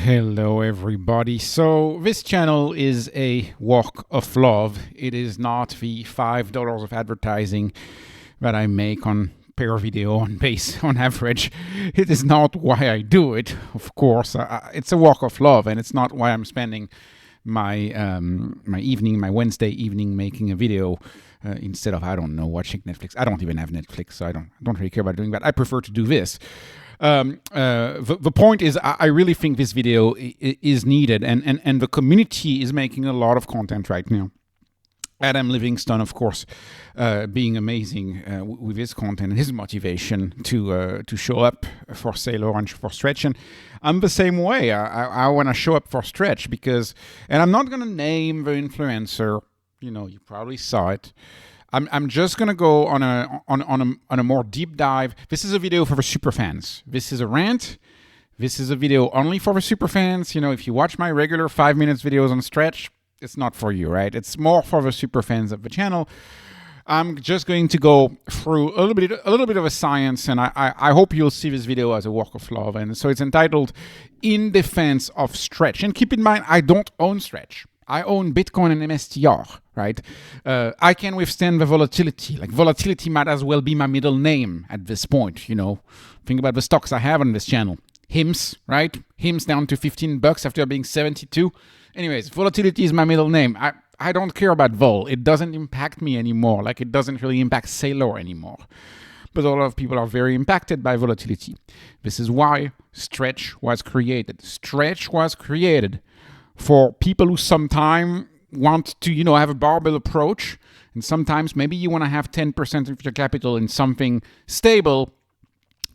Hello everybody. So this channel is a walk of love. It is not the $5 of advertising that I make on per video on base on average. It is not why I do it, of course. It's a walk of love, and it's not why I'm spending my my Wednesday evening making a video instead of, I don't know, watching Netflix. I don't even have Netflix, so I don't really care about doing that. I prefer to do this. The point is, I really think this video is needed, and the community is making a lot of content right now. Adam Livingston, of course, being amazing with his content and his motivation to show up for Saylor and for Stretch. And I'm the same way. I want to show up for Stretch because, and I'm not going to name the influencer. You know, you probably saw it. I'm just gonna go on a more deep dive. This is a video for the super fans. This is a rant. This is a video only for the super fans. You know, if you watch my regular 5 minutes videos on Stretch, it's not for you, right? It's more for the super fans of the channel. I'm just going to go through a little bit of a science, and I hope you'll see this video as a work of love. And so it's entitled "In Defense of Stretch." And keep in mind, I don't own Stretch. I own Bitcoin and MSTR, right? I can withstand the volatility. Like, volatility might as well be my middle name at this point, you know. Think about the stocks I have on this channel. HIMS, right? HIMS down to $15 after being 72. Anyways, volatility is my middle name. I don't care about vol. It doesn't impact me anymore. Like, it doesn't really impact Saylor anymore. But a lot of people are very impacted by volatility. This is why Stretch was created. Stretch was created for people who sometimes want to, you know, have a barbell approach, and sometimes maybe you want to have 10% of your capital in something stable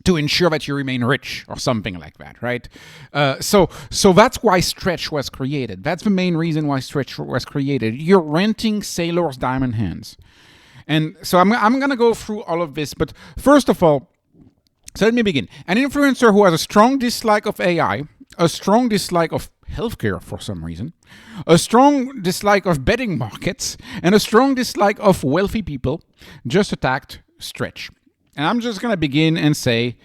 to ensure that you remain rich or something like that, right? So that's why Stretch was created. That's the main reason why Stretch was created. You're renting Saylor's diamond hands. And so I'm going to go through all of this, but first of all, so let me begin. An influencer who has a strong dislike of AI, a strong dislike of healthcare for some reason, a strong dislike of betting markets, and a strong dislike of wealthy people just attacked Stretch. And I'm just going to begin and say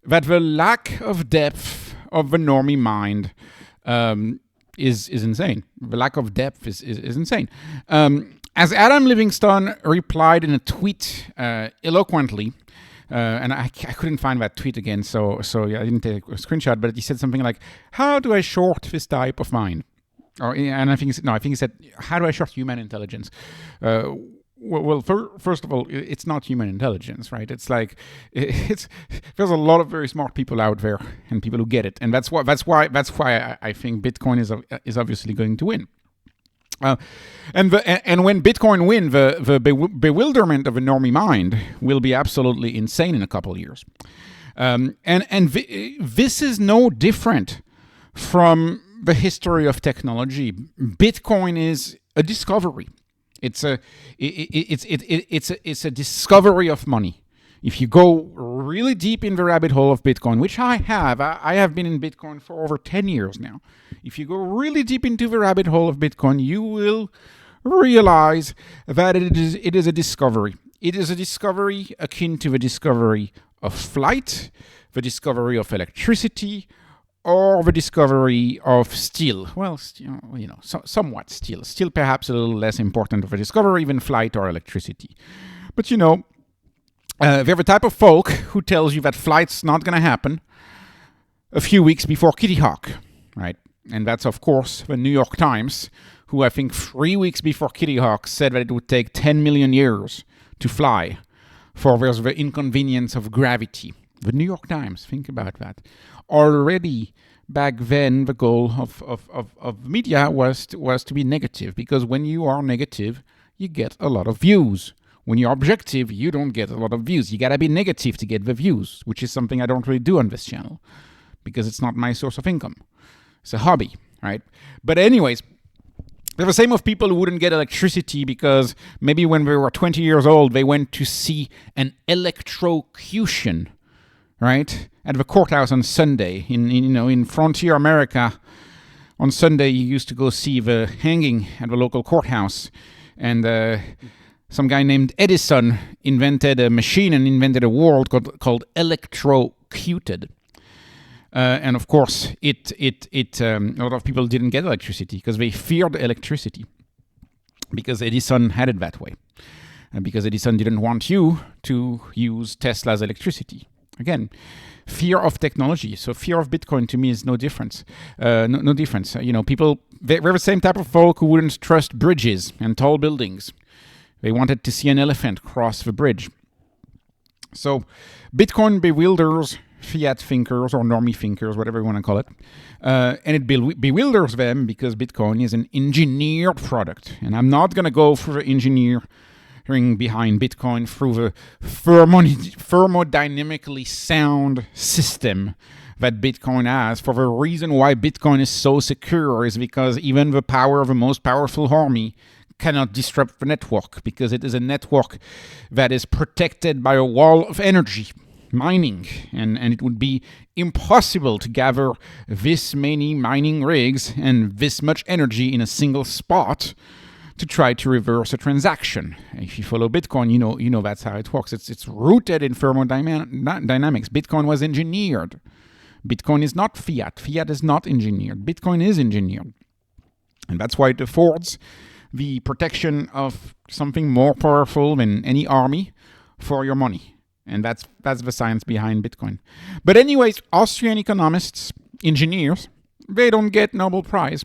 that the lack of depth of the normie mind is insane. The lack of depth is insane. As Adam Livingston replied in a tweet eloquently, and I couldn't find that tweet again, so yeah, I didn't take a screenshot, but he said something like, "How do I short this type of mind?" And I think he said, "How do I short human intelligence?" First of all, it's not human intelligence, right? It's like there's a lot of very smart people out there and people who get it, and that's why I think Bitcoin is obviously going to win. And when Bitcoin wins, the bewilderment of a normie mind will be absolutely insane in a couple of years. This is no different from the history of technology. Bitcoin is a discovery. It's a discovery of money. If you go really deep in the rabbit hole of Bitcoin, which I have been in Bitcoin for over 10 years now. If you go really deep into the rabbit hole of Bitcoin, you will realize that it is a discovery. It is a discovery akin to the discovery of flight, the discovery of electricity, or the discovery of steel. Well, you know, somewhat steel. Steel perhaps a little less important of a discovery than flight or electricity. But, you know, they're the type of folk who tells you that flight's not going to happen a few weeks before Kitty Hawk, right? And that's, of course, the New York Times, who I think 3 weeks before Kitty Hawk said that it would take 10 million years to fly, for there's the inconvenience of gravity. The New York Times, think about that. Already back then, the goal of media was to be negative, because when you are negative, you get a lot of views. When you're objective, you don't get a lot of views. You gotta be negative to get the views, which is something I don't really do on this channel, because it's not my source of income. It's a hobby, right? But anyways, they're the same of people who wouldn't get electricity because maybe when they were 20 years old, they went to see an electrocution, right, at the courthouse on Sunday. In Frontier America, on Sunday you used to go see the hanging at the local courthouse, and some guy named Edison invented a machine and invented a word called electrocuted. And of course, a lot of people didn't get electricity because they feared electricity, because Edison had it that way, and because Edison didn't want you to use Tesla's electricity. Again, fear of technology. So fear of Bitcoin to me is no difference. No difference. People, they're the same type of folk who wouldn't trust bridges and tall buildings. They wanted to see an elephant cross the bridge. So Bitcoin bewilders fiat thinkers or normie thinkers, whatever you want to call it. And it bewilders them because Bitcoin is an engineered product. And I'm not going to go through the engineering behind Bitcoin, through the thermodynamically sound system that Bitcoin has. For the reason why Bitcoin is so secure is because even the power of the most powerful army cannot disrupt the network, because it is a network that is protected by a wall of energy, mining, and it would be impossible to gather this many mining rigs and this much energy in a single spot to try to reverse a transaction. If you follow Bitcoin, you know that's how it works. It's rooted in thermodynamics. Bitcoin was engineered. Bitcoin is not fiat. Fiat is not engineered. Bitcoin is engineered. And that's why it affords the protection of something more powerful than any army for your money. And that's the science behind Bitcoin. But anyways, Austrian economists, engineers, they don't get Nobel Prize.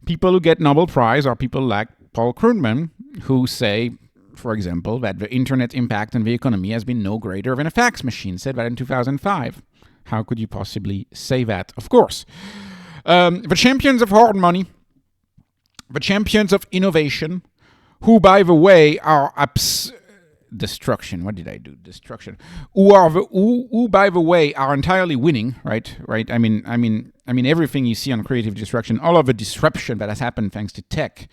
People who get Nobel Prize are people like Paul Krugman, who say, for example, that the internet impact on the economy has been no greater than a fax machine, said that in 2005. How could you possibly say that? Of course. The champions of hard money, the champions of innovation, who, by the way, are destruction. What did I do? Destruction. Who, by the way, are entirely winning. Right. I mean, everything you see on creative destruction, all of the disruption that has happened thanks to tech,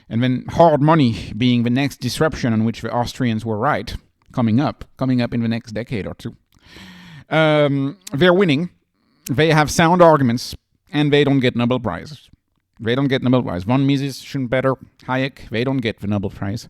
and then hard money being the next disruption on which the Austrians were right, coming up in the next decade or two. They're winning. They have sound arguments, and they don't get Nobel Prizes. They don't get Nobel Prize. Von Mises, Schumpeter, Hayek, they don't get the Nobel Prize.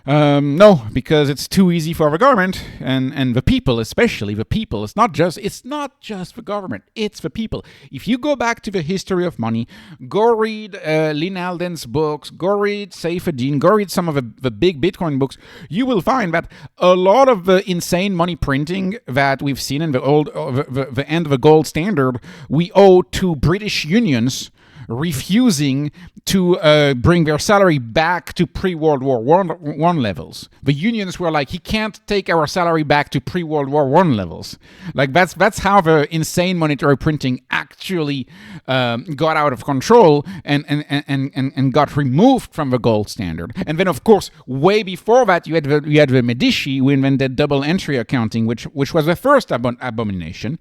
No, because it's too easy for the government and the people, especially the people. It's not just the government, it's the people. If you go back to the history of money, go read Lynn Alden's books, go read Saifedean, go read some of the big Bitcoin books, you will find that a lot of the insane money printing that we've seen in the end of the gold standard, we owe to British unions refusing to bring their salary back to pre-World War One levels. The unions were like, he can't take our salary back to pre-World War One levels. Like that's how the insane monetary printing actually got out of control and got removed from the gold standard. And then, of course, way before that, you had the Medici who invented double entry accounting, which was the first abomination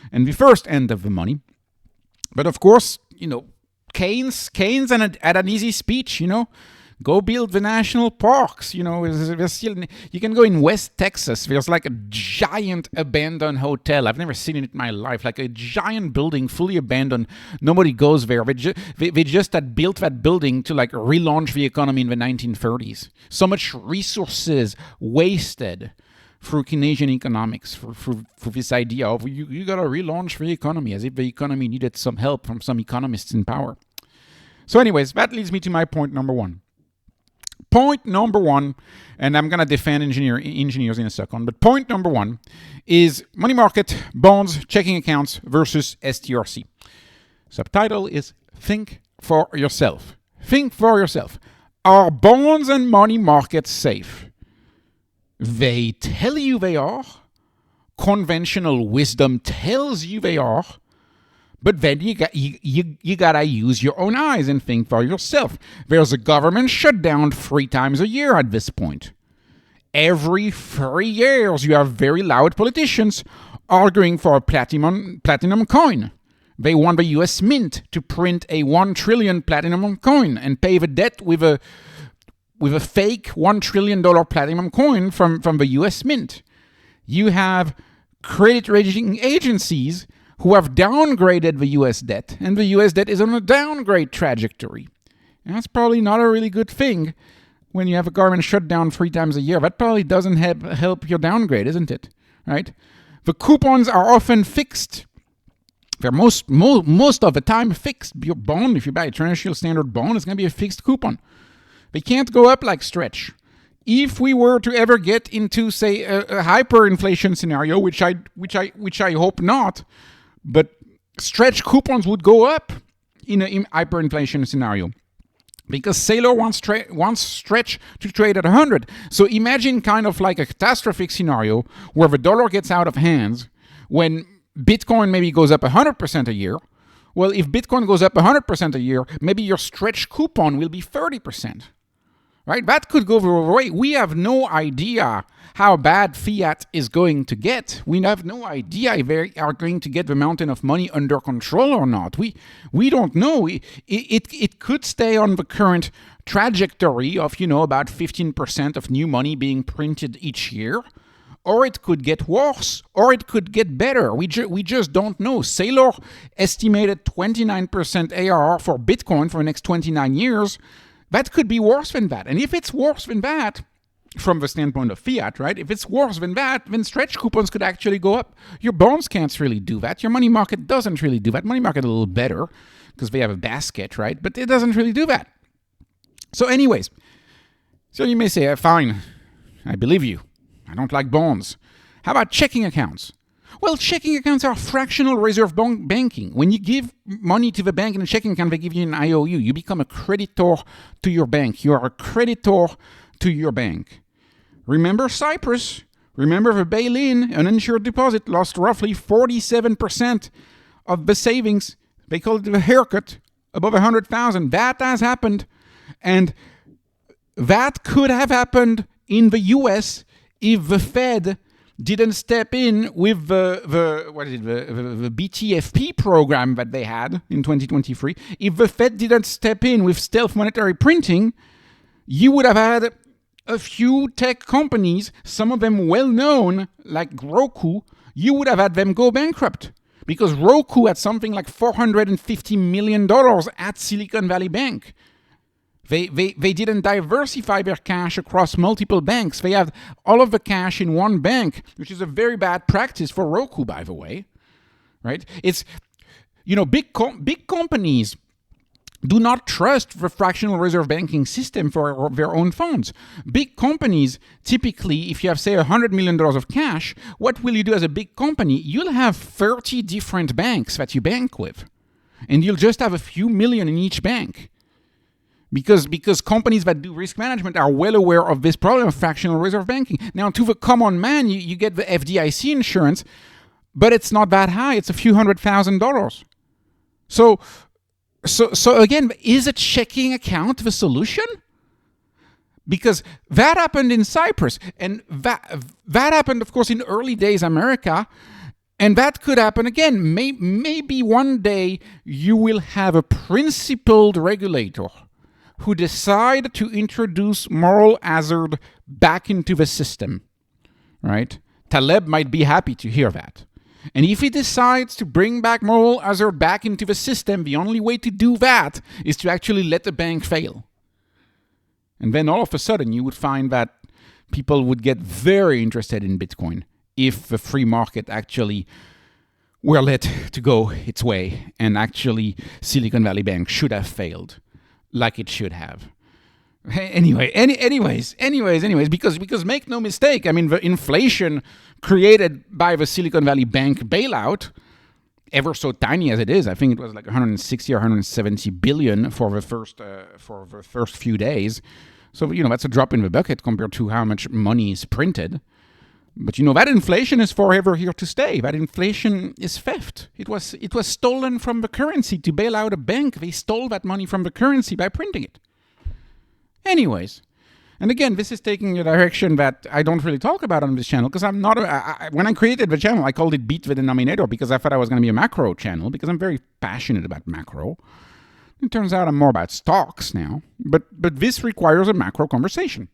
and the first end of the money. But of course, Keynes had an easy speech, go build the national parks. You can go in West Texas. There's like a giant abandoned hotel. I've never seen it in my life. Like a giant building fully abandoned. Nobody goes there. They just had built that building to like relaunch the economy in the 1930s. So much resources wasted through Keynesian economics, for this idea of you got to relaunch the economy, as if the economy needed some help from some economists in power. So anyways, that leads me to my point number one. Point number one, and I'm going to defend engineers in a second, but point number one is money market, bonds, checking accounts versus STRC. Subtitle is Think for Yourself. Think for yourself. Are bonds and money markets safe? They tell you they are. Conventional wisdom tells you they are. But then you gotta use your own eyes and think for yourself. There's a government shutdown 3 times a year at this point. Every 3 years, you have very loud politicians arguing for a platinum coin. They want the U.S. Mint to print a 1 trillion platinum coin and pay the debt with a fake $1 trillion platinum coin from the U.S. Mint. You have credit rating agencies who have downgraded the U.S. debt, and the U.S. debt is on a downgrade trajectory. And that's probably not a really good thing when you have a government shutdown 3 times a year. That probably doesn't help your downgrade, isn't it? Right? The coupons are often fixed. they're most of the time fixed. Your bond, if you buy a traditional standard bond, it's going to be a fixed coupon. They can't go up like Stretch. If we were to ever get into, say, a hyperinflation scenario, which I hope not, but Stretch coupons would go up in a hyperinflation scenario, because Saylor wants Stretch to trade at 100. So imagine kind of like a catastrophic scenario where the dollar gets out of hands when Bitcoin maybe goes up 100% a year. Well, if Bitcoin goes up 100% a year, maybe your Stretch coupon will be 30%. Right? That could go the way. We have no idea how bad fiat is going to get. We have no idea if they are going to get the mountain of money under control or not. We don't know. It could stay on the current trajectory of, about 15% of new money being printed each year. Or it could get worse, or it could get better. We just don't know. Saylor estimated 29% ARR for Bitcoin for the next 29 years. That could be worse than that. And if it's worse than that, from the standpoint of fiat, right? If it's worse than that, then Stretch coupons could actually go up. Your bonds can't really do that. Your money market doesn't really do that. Money market a little better because they have a basket, right? But it doesn't really do that. So anyways, so you may say, fine, I believe you. I don't like bonds. How about checking accounts? Well, checking accounts are fractional reserve banking. When you give money to the bank in a checking account, they give you an IOU. You become a creditor to your bank. You are a creditor to your bank. Remember Cyprus? Remember the bail-in? Uninsured deposit lost roughly 47% of the savings. They call it the haircut above 100,000. That has happened. And that could have happened in the US if the Fed didn't step in with the BTFP program that they had in 2023. If the Fed didn't step in with stealth monetary printing, you would have had a few tech companies, some of them well-known, like Roku, you would have had them go bankrupt. Because Roku had something like $450 million at Silicon Valley Bank. They didn't diversify their cash across multiple banks. They have all of the cash in one bank, which is a very bad practice for Roku, by the way. Right? It's, big companies do not trust the fractional reserve banking system for their own funds. Big companies, typically, if you have, say, $100 million of cash, what will you do as a big company? You'll have 30 different banks that you bank with. And you'll just have a few million in each bank. Because companies that do risk management are well aware of this problem of fractional reserve banking. Now, to the common man, you get the FDIC insurance, but it's not that high. It's a few $100,000. So again, is a checking account the solution? Because that happened in Cyprus, and that happened, of course, in early days America, and that could happen again. Maybe one day you will have a principled regulator who decide to introduce moral hazard back into the system, right? Taleb might be happy to hear that. And if he decides to bring back moral hazard back into the system, the only way to do that is to actually let the bank fail. And then all of a sudden you would find that people would get very interested in Bitcoin if the free market actually were let to go its way, and actually Silicon Valley Bank should have failed like it should have. Anyways, because make no mistake, I mean, the inflation created by the Silicon Valley Bank bailout, ever so tiny as it is, I think it was like 160 or 170 billion for the first few days. So, that's a drop in the bucket compared to how much money is printed. But that inflation is forever here to stay. That inflation is theft. It was stolen from the currency to bail out a bank. They stole that money from the currency by printing it. Anyways, and again, this is taking a direction that I don't really talk about on this channel, because I'm not, when I created the channel, I called it Beat the Denominator, because I thought I was going to be a macro channel, because I'm very passionate about macro. It turns out I'm more about stocks now, but this requires a macro conversation.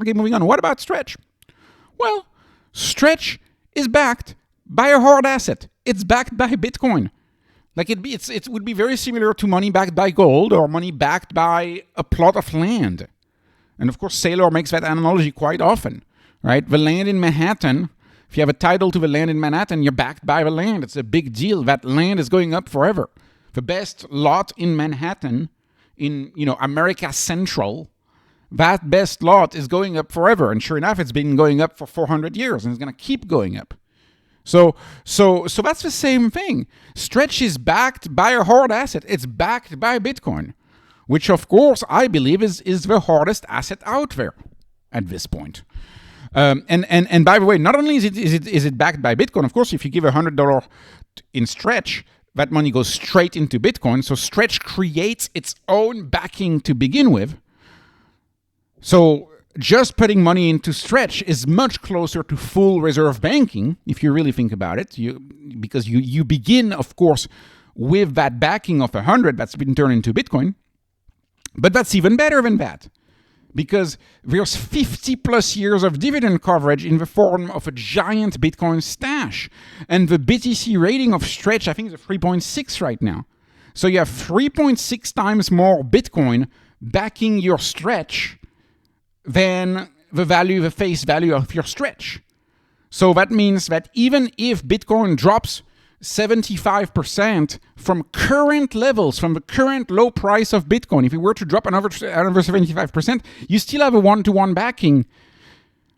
Okay, moving on. What about Stretch? Well, Stretch is backed by a hard asset. It's backed by Bitcoin. Like it would be very similar to money backed by gold or money backed by a plot of land. And of course, Saylor makes that analogy quite often, right? The land in Manhattan If you have a title to the land in Manhattan, you're backed by the land. It's a big deal. That land is going up forever. The best lot in Manhattan, in America Central, that best lot is going up forever. And sure enough, it's been going up for 400 years and it's going to keep going up. So that's the same thing. Stretch is backed by a hard asset. It's backed by Bitcoin, which of course I believe is the hardest asset out there at this point. And by the way, not only is it backed by Bitcoin, of course, if you give $100 in Stretch, that money goes straight into Bitcoin. So Stretch creates its own backing to begin with. So just putting money into Stretch is much closer to full reserve banking, if you really think about it. Because you begin, of course, with that backing of 100 that's been turned into Bitcoin. But that's even better than that, because there's 50 plus years of dividend coverage in the form of a giant Bitcoin stash. And the BTC rating of Stretch, I think, is a 3.6 right now. So you have 3.6 times more Bitcoin backing your Stretch than the face value of your Stretch. So that means that even if Bitcoin drops 75% from current levels, from the current low price of Bitcoin, if it were to drop another 75%, you still have a one-to-one backing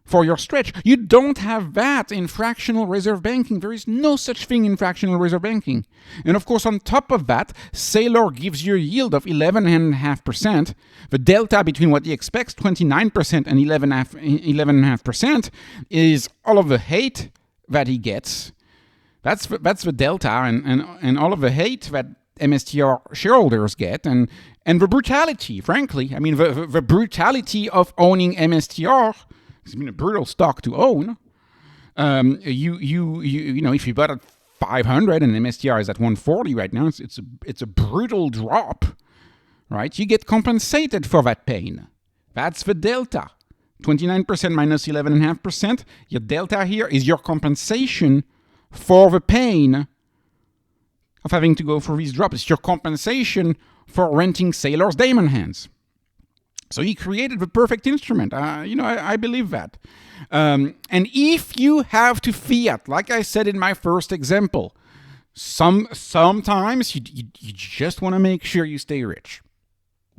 for your Stretch. You don't have that in fractional reserve banking. There is no such thing in fractional reserve banking. And of course, on top of that, Saylor gives you a yield of 11.5%. The delta between what he expects, 29% and 11.5%, is all of the hate that he gets. That's the delta and all of the hate that MSTR shareholders get, and the brutality, frankly. I mean, the brutality of owning MSTR. It's been a brutal stock to own. If you bought at 500 and MSTR is at 140 right now, it's a brutal drop, right? You get compensated for that pain. That's the delta. 29% minus 11.5%. Your delta here is your compensation for the pain of having to go through these drops. It's your compensation for renting Saylor's Diamond Hands. So he created the perfect instrument. I believe that. And if you have to fiat, like I said in my first example, sometimes you just want to make sure you stay rich.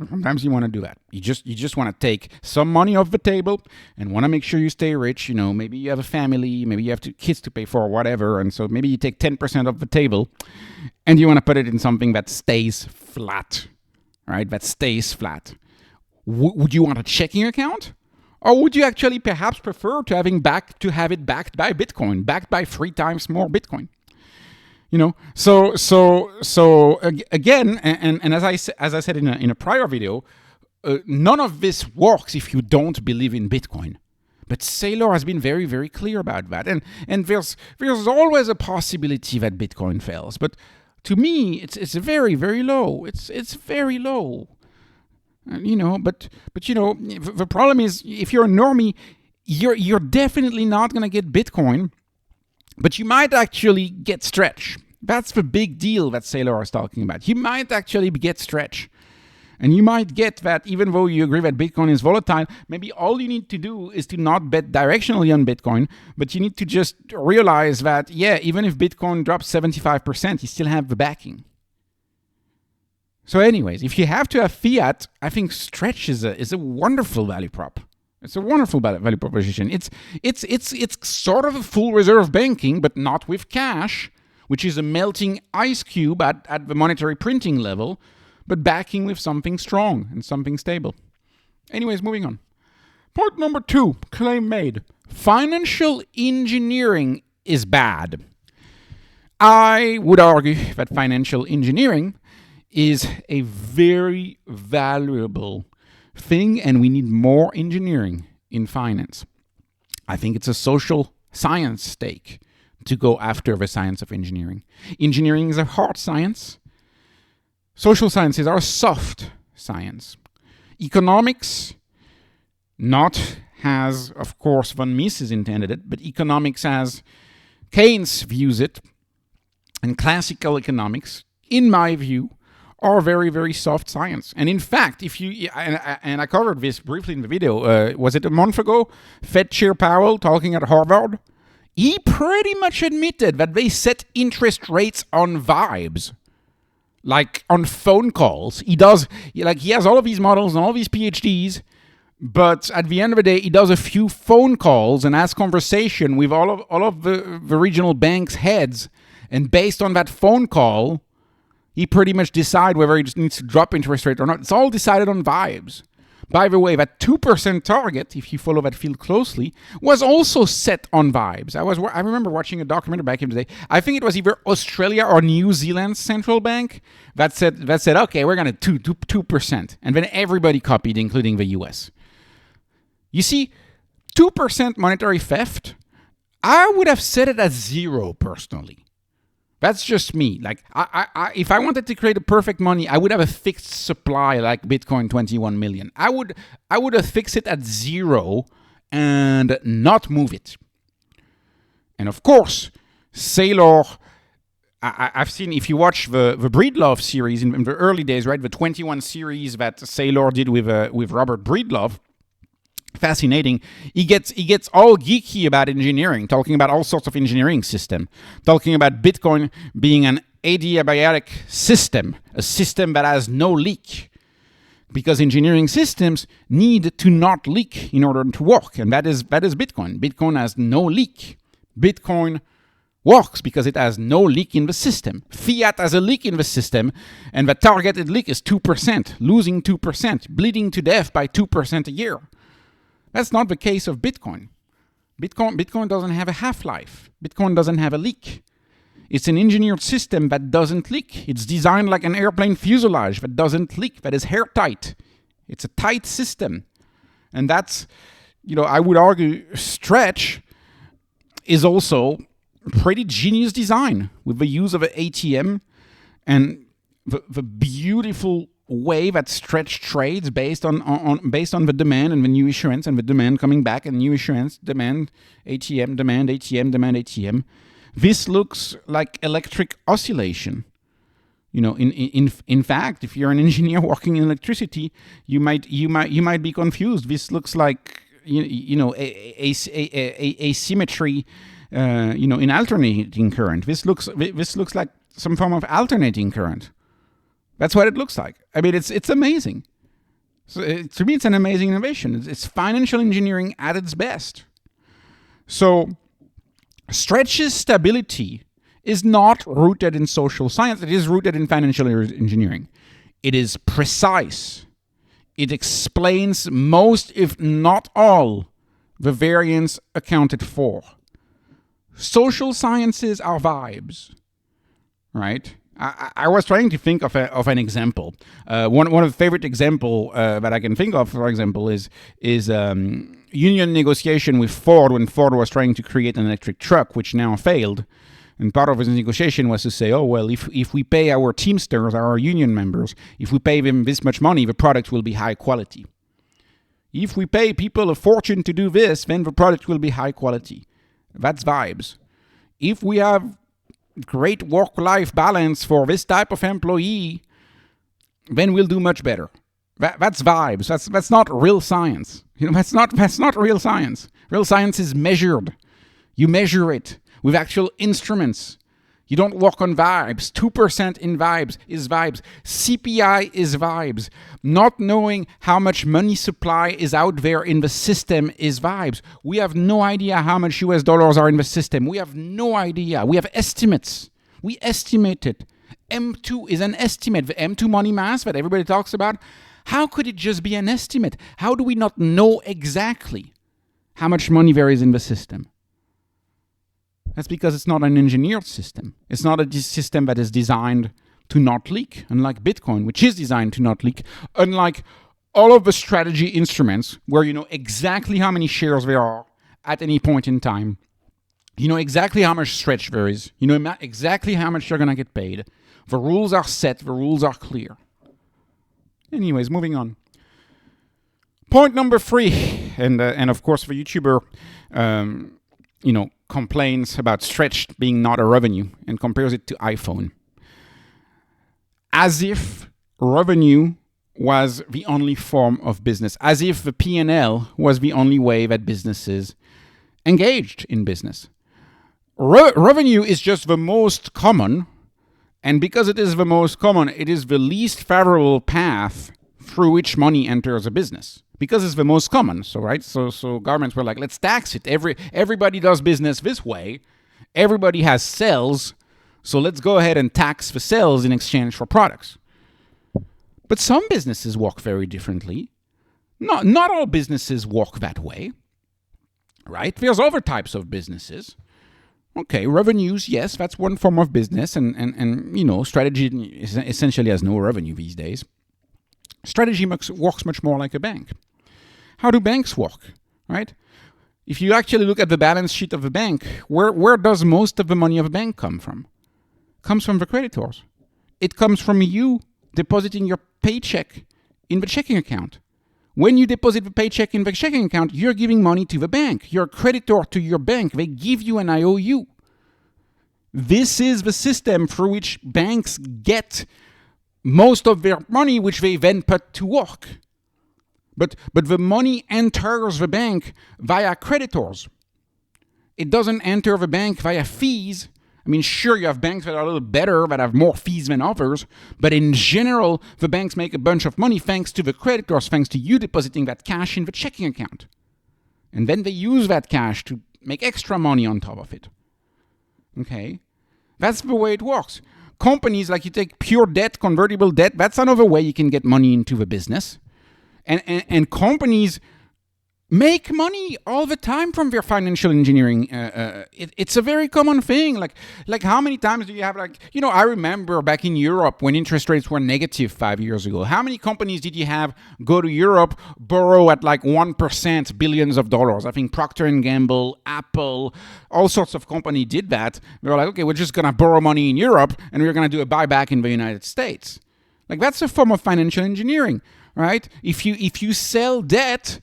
Sometimes you want to do that. You just want to take some money off the table and want to make sure you stay rich. Maybe you have a family, maybe you have kids to pay for, whatever. And so maybe you take 10% off the table and you want to put it in something that stays flat, right? That stays flat. Would you want a checking account? Or would you actually perhaps prefer to have it backed by Bitcoin, backed by 3 times more Bitcoin? So again, and as I said in a prior video, none of this works if you don't believe in Bitcoin. But Saylor has been very, very clear about that, and there's always a possibility that Bitcoin fails. But to me, it's very, very low. It's very low. But the problem is, if you're a normie, you're definitely not going to get Bitcoin, but you might actually get Stretch. That's the big deal that Saylor is talking about. You might actually get Stretch. And you might get that even though you agree that Bitcoin is volatile, maybe all you need to do is to not bet directionally on Bitcoin, but you need to just realize that, even if Bitcoin drops 75%, you still have the backing. So anyways, if you have to have fiat, I think Stretch is a wonderful value prop. It's a wonderful value proposition. It's sort of a full reserve banking, but not with cash, which is a melting ice cube at the monetary printing level, but backing with something strong and something stable. Anyways, moving on. Point number 2, claim made. Financial engineering is bad. I would argue that financial engineering is a very valuable thing, and we need more engineering in finance. I think it's a social science stake to go after the science of engineering. Engineering is a hard science. Social sciences are a soft science. Economics, not as, of course, von Mises intended it, but economics as Keynes views it, and classical economics, in my view, are very, very soft science. And in fact, and I covered this briefly in the video, was it a month ago? Fed Chair Powell talking at Harvard. he pretty much admitted that they set interest rates on vibes. Like on phone calls. He has all of these models and all these PhDs, but at the end of the day, he does a few phone calls and has conversation with all of the regional banks' heads. And based on that phone call, he pretty much decide whether he just needs to drop interest rate or not. It's all decided on vibes. By the way, that 2% target, if you follow that field closely, was also set on vibes. I remember watching a documentary back in the day. I think it was either Australia or New Zealand's central bank that said, okay, we're going to 2%. And then everybody copied, including the US. You see, 2% monetary theft, I would have set it at 0 personally. That's just me. Like, if I wanted to create a perfect money, I would have a fixed supply like Bitcoin 21 million. I would have fixed it at 0 and not move it. And of course, Saylor, I've seen, if you watch the Breedlove series in the early days, right, the 21 series that Saylor did with Robert Breedlove, fascinating. He gets all geeky about engineering, talking about all sorts of engineering system, talking about Bitcoin being an adiabatic system, a system that has no leak, because engineering systems need to not leak in order to work, and that is Bitcoin. Bitcoin has no leak. Bitcoin works because it has no leak in the system. Fiat has a leak in the system, and the targeted leak is 2%, losing 2%, bleeding to death by 2% a year. That's not the case of Bitcoin. Bitcoin doesn't have a half-life. Bitcoin doesn't have a leak. It's an engineered system that doesn't leak. It's designed like an airplane fuselage that doesn't leak, that is airtight. It's a tight system. And that's, I would argue, Stretch is also pretty genius design with the use of an ATM and the beautiful way that Stretch trades based on the demand and the new issuance and the demand coming back and new issuance, demand, ATM, demand, ATM, demand, ATM. This looks like electric oscillation. In fact, if you're an engineer working in electricity, you might be confused. This looks like a symmetry, in alternating current. This looks like some form of alternating current. That's what it looks like. I mean, it's amazing. So to me, it's an amazing innovation. It's financial engineering at its best. So Stretch's stability is not rooted in social science. It is rooted in financial engineering. It is precise. It explains most, if not all, the variance accounted for. Social sciences are vibes, right? I was trying to think of an example. One of the favorite example that I can think of, for example, is union negotiation with Ford when Ford was trying to create an electric truck, which now failed. And part of his negotiation was to say, oh, well, if we pay our Teamsters, our union members, if we pay them this much money, the product will be high quality. If we pay people a fortune to do this, then the product will be high quality. That's vibes. If we have great work-life balance for this type of employee, then we'll do much better. That's vibes. That's not real science. That's not real science. Real science is measured. You measure it with actual instruments. You don't work on vibes. 2% in vibes is vibes. CPI is vibes. Not knowing how much money supply is out there in the system is vibes. We have no idea how much US dollars are in the system. We have no idea. We have estimates. We estimate it. M2 is an estimate. The M2 money mass that everybody talks about, how could it just be an estimate? How do we not know exactly how much money there is in the system? That's because it's not an engineered system. It's not a system that is designed to not leak, unlike Bitcoin, which is designed to not leak, unlike all of the strategy instruments where you know exactly how many shares there are at any point in time. You know exactly how much stretch there is. You know exactly how much you're going to get paid. The rules are set. The rules are clear. Anyways, moving on. Point number 3, and of course the YouTuber, complains about Stretch being not a revenue and compares it to iPhone. As if revenue was the only form of business. As if the P&L was the only way that businesses engaged in business. Revenue is just the most common, and because it is the most common, it is the least favorable path through which money enters a business. Because it's the most common, so governments were like, let's tax it. Everybody does business this way. Everybody has sales, so let's go ahead and tax the sales in exchange for products. But some businesses work very differently. Not all businesses work that way, right? There's other types of businesses. Okay, revenues, yes, that's one form of business, and strategy essentially has no revenue these days. Strategy works much more like a bank. How do banks work, right? If you actually look at the balance sheet of a bank, where does most of the money of a bank come from? It comes from the creditors. It comes from you depositing your paycheck in the checking account. When you deposit the paycheck in the checking account, you're giving money to the bank. You're a creditor to your bank. They give you an IOU. This is the system through which banks get most of their money, which they then put to work. But the money enters the bank via creditors. It doesn't enter the bank via fees. I mean, sure, you have banks that are a little better, that have more fees than others, but in general, the banks make a bunch of money thanks to the creditors, thanks to you depositing that cash in the checking account. And then they use that cash to make extra money on top of it. Okay? That's the way it works. Companies, like you take pure debt, convertible debt, that's another way you can get money into the business. And companies make money all the time from their financial engineering. It's a very common thing. Like how many times do you have, I remember back in Europe when interest rates were negative 5 years ago. How many companies did you have go to Europe, borrow at 1%, billions of dollars? I think Procter & Gamble, Apple, all sorts of companies did that. They were like, okay, we're just going to borrow money in Europe and we're going to do a buyback in the United States. That's a form of financial engineering, right? If you sell debt,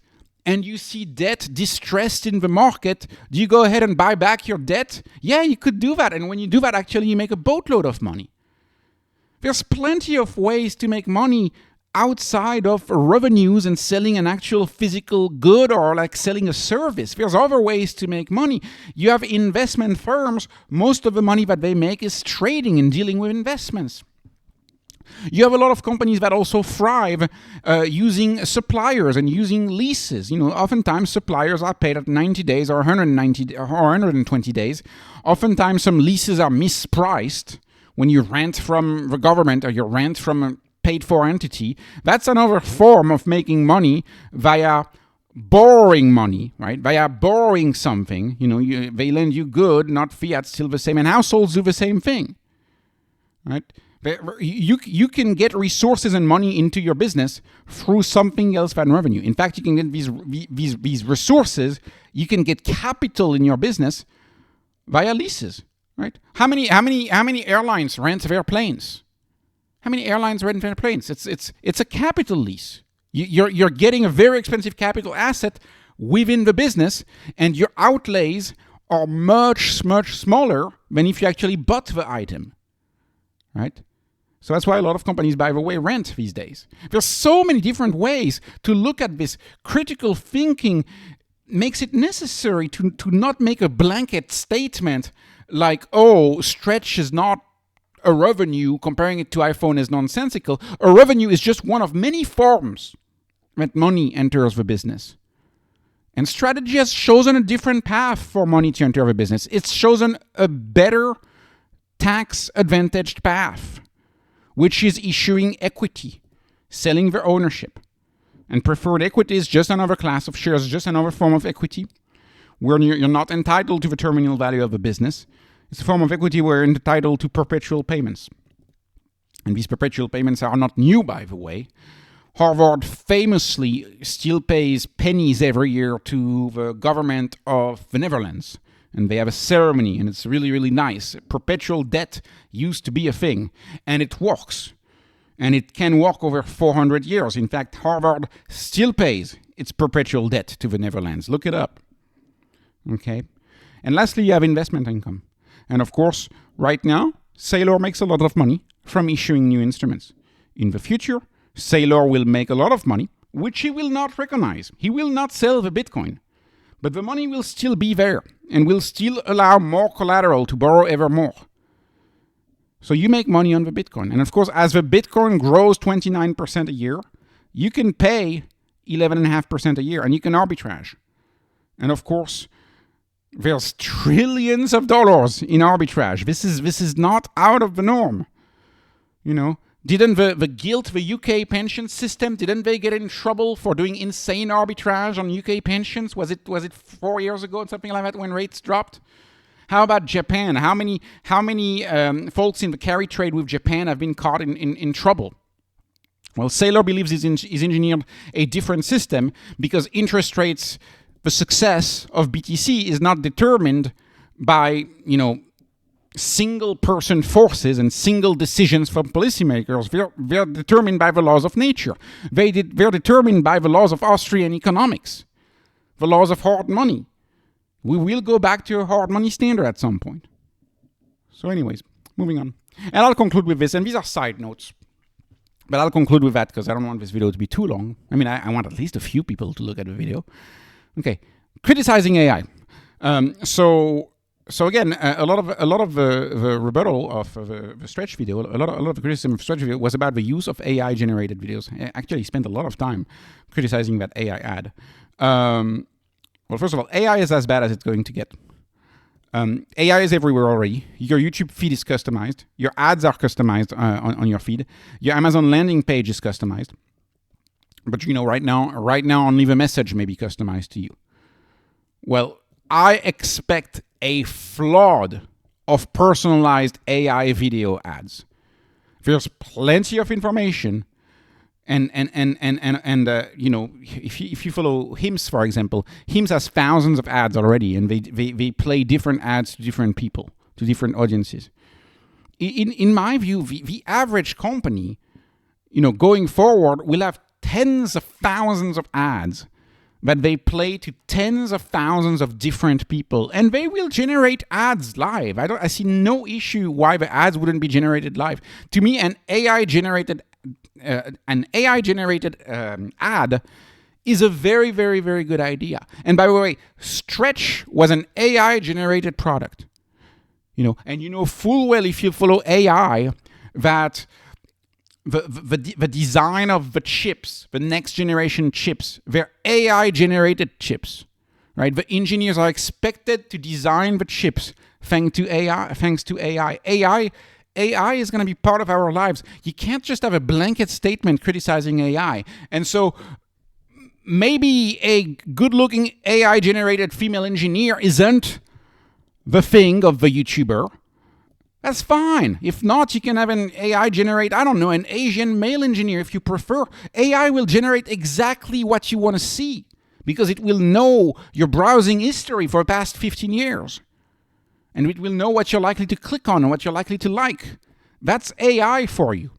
and you see debt distressed in the market, do you go ahead and buy back your debt? Yeah, you could do that. And when you do that, actually, you make a boatload of money. There's plenty of ways to make money outside of revenues and selling an actual physical good or selling a service. There's other ways to make money. You have investment firms. Most of the money that they make is trading and dealing with investments. You have a lot of companies that also thrive using suppliers and using leases. Oftentimes suppliers are paid at 90 days or 190 or 120 days. Oftentimes some leases are mispriced when you rent from the government or you rent from a paid-for entity. That's another form of making money via borrowing money, right? Via borrowing something. They lend you good, not fiat, still the same. And households do the same thing, right? You can get resources and money into your business through something else than revenue. In fact, you can get these resources. You can get capital in your business via leases, right? How many airlines rent their planes? How many airlines rent their planes? It's a capital lease. You're getting a very expensive capital asset within the business, and your outlays are much smaller than if you actually bought the item, right? So that's why a lot of companies, by the way, rent these days. There's so many different ways to look at this. Critical thinking makes it necessary to not make a blanket statement like, oh, Stretch is not a revenue, comparing it to iPhone is nonsensical. A revenue is just one of many forms that money enters the business. And strategy has chosen a different path for money to enter the business. It's chosen a better tax-advantaged path, which is issuing equity, selling their ownership. And preferred equity is just another class of shares, just another form of equity where you're not entitled to the terminal value of the business. It's a form of equity where you're entitled to perpetual payments. And these perpetual payments are not new, by the way. Harvard famously still pays pennies every year to the government of the Netherlands. And they have a ceremony, and it's really, really nice. Perpetual debt used to be a thing, and it works. And it can work over 400 years. In fact, Harvard still pays its perpetual debt to the Netherlands. Look it up. Okay? And lastly, you have investment income. And of course, right now, Saylor makes a lot of money from issuing new instruments. In the future, Saylor will make a lot of money, which he will not recognize. He will not sell the Bitcoin. But the money will still be there and will still allow more collateral to borrow ever more. So you make money on the Bitcoin. And of course, as the Bitcoin grows 29% a year, you can pay 11.5% a year and you can arbitrage. And of course, there's trillions of dollars in arbitrage. This is not out of the norm. You know, didn't the Gilt, the UK pension system, didn't they get in trouble for doing insane arbitrage on UK pensions? Was it 4 years ago or something like that when rates dropped? How about Japan? How many folks in the carry trade with Japan have been caught in trouble? Well, Saylor believes he's engineered a different system because interest rates, the success of BTC is not determined by, single person forces and single decisions from policymakers. They're determined by the laws of nature. They're determined by the laws of Austrian economics, the laws of hard money. We will go back to a hard money standard at some point. So anyways, moving on. And I'll conclude with this, and these are side notes. But I'll conclude with that because I don't want this video to be too long. I mean, I want at least a few people to look at the video. Okay, criticizing AI. So again, a lot of the rebuttal of the Stretch video, a lot of the criticism of Stretch video was about the use of AI generated videos. I actually spent a lot of time criticizing that AI ad. Well, first of all, AI is as bad as it's going to get. AI is everywhere already. Your YouTube feed is customized. Your ads are customized on your feed. Your Amazon landing page is customized. But right now only the message may be customized to you. Well, I expect a flood of personalized AI video ads. There's plenty of information. And if you follow HIMS, for example, HIMS has thousands of ads already, and they play different ads to different people, to different audiences. In my view, the average company, going forward, will have tens of thousands of ads that they play to tens of thousands of different people, and they will generate ads live. I see no issue why the ads wouldn't be generated live. To me, an AI generated ad is a very, very, very good idea. And by the way, Stretch was an AI-generated product. And full well, if you follow AI, that the design of the chips, the next generation chips, they're AI-generated chips, right? The engineers are expected to design the chips thanks to AI. AI is going to be part of our lives. You can't just have a blanket statement criticizing AI. And so maybe a good-looking AI-generated female engineer isn't the thing of the YouTuber. That's fine. If not, you can have an AI generate, an Asian male engineer if you prefer. AI will generate exactly what you want to see because it will know your browsing history for the past 15 years. And it will know what you're likely to click on and what you're likely to like. That's AI for you.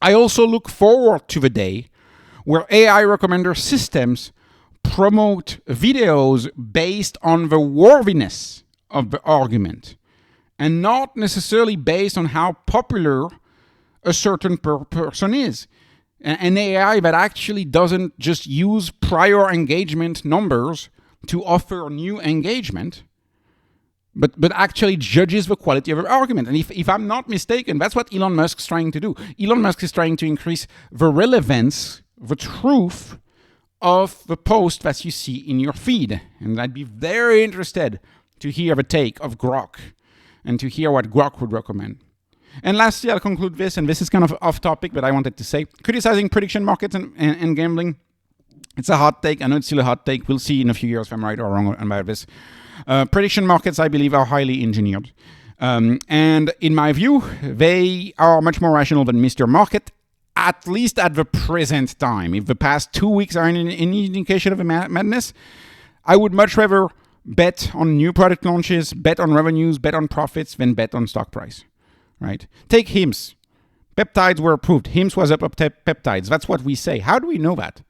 I also look forward to the day where AI recommender systems promote videos based on the worthiness of the argument and not necessarily based on how popular a certain person is. An AI that actually doesn't just use prior engagement numbers to offer new engagement, but actually judges the quality of the argument. And if I'm not mistaken, that's what Elon Musk's trying to do. Elon Musk is trying to increase the relevance, the truth of the post that you see in your feed. And I'd be very interested to hear the take of Grok and to hear what Grok would recommend. And lastly, I'll conclude this, and this is kind of off topic, but I wanted to say, criticizing prediction markets and gambling. It's a hot take. I know it's still a hot take. We'll see in a few years if I'm right or wrong about this. Prediction markets, I believe, are highly engineered. And in my view, they are much more rational than Mr. Market, at least at the present time. If the past 2 weeks are any indication of a madness, I would much rather bet on new product launches, bet on revenues, bet on profits, than bet on stock price, right? Take HIMS. Peptides were approved. HIMS was up peptides. That's what we say. How do we know that?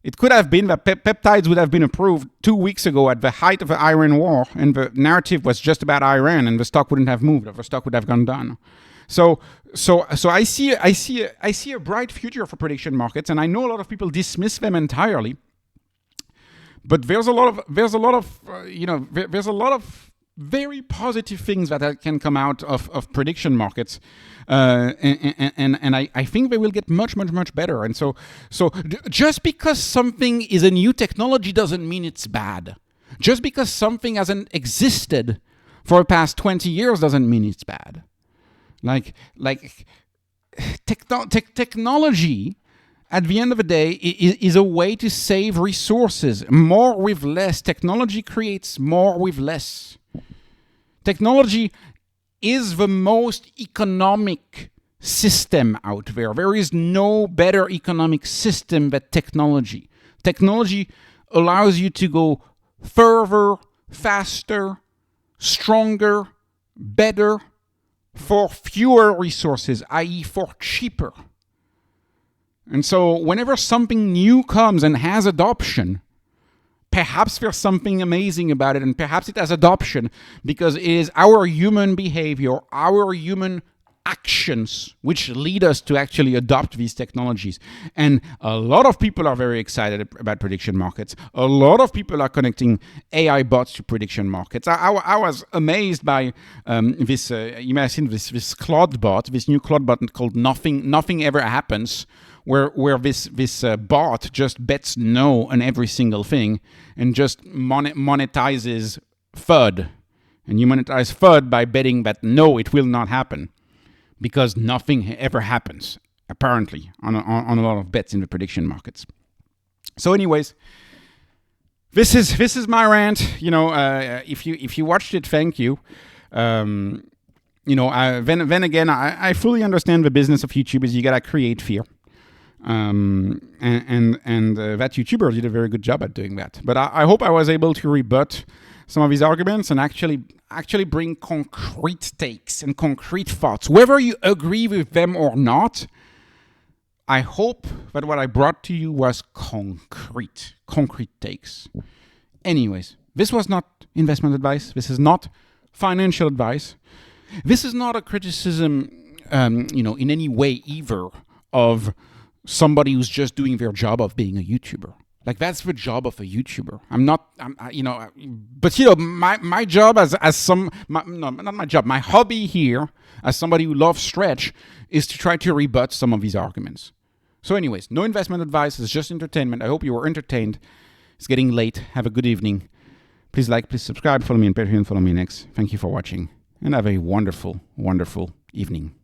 It could have been that peptides would have been approved 2 weeks ago at the height of the Iran war, and the narrative was just about Iran, and the stock wouldn't have moved, or the stock would have gone down. So I see a bright future for prediction markets, and I know a lot of people dismiss them entirely. But there's a lot of very positive things that can come out of prediction markets, and I think they will get much better. And so just because something is a new technology doesn't mean it's bad. Just because something hasn't existed for the past 20 years doesn't mean it's bad. Technology, at the end of the day, is a way to save resources. More with less. Technology creates more with less. Technology is the most economic system out there. There is no better economic system than technology. Technology allows you to go further, faster, stronger, better, for fewer resources, i.e. for cheaper. And so whenever something new comes and has adoption, perhaps there's something amazing about it, and perhaps it has adoption because it is our human behavior, our human actions which lead us to actually adopt these technologies. And a lot of people are very excited about prediction markets. A lot of people are connecting AI bots to prediction markets. I was amazed by this, you may have seen this Claude bot, this new Claude bot called Nothing Ever Happens, where this bot just bets no on every single thing and just monetizes FUD. And you monetize FUD by betting that no, it will not happen. Because nothing ever happens, apparently, on a lot of bets in the prediction markets. So, anyways, this is my rant. If you watched it, thank you. Then again, I fully understand the business of YouTube is you gotta create fear, and that YouTuber did a very good job at doing that. But I hope I was able to rebut some of these arguments and actually bring concrete takes and concrete thoughts. Whether you agree with them or not, I hope that what I brought to you was concrete takes. Anyways, this was not investment advice. This is not financial advice. This is not a criticism, in any way either of somebody who's just doing their job of being a YouTuber. Like, that's the job of a YouTuber. My job not my job, my hobby here as somebody who loves Stretch is to try to rebut some of these arguments. So anyways, no investment advice, it's just entertainment. I hope you were entertained. It's getting late. Have a good evening. Please like, please subscribe, follow me on Patreon, follow me next. Thank you for watching, and have a wonderful, wonderful evening.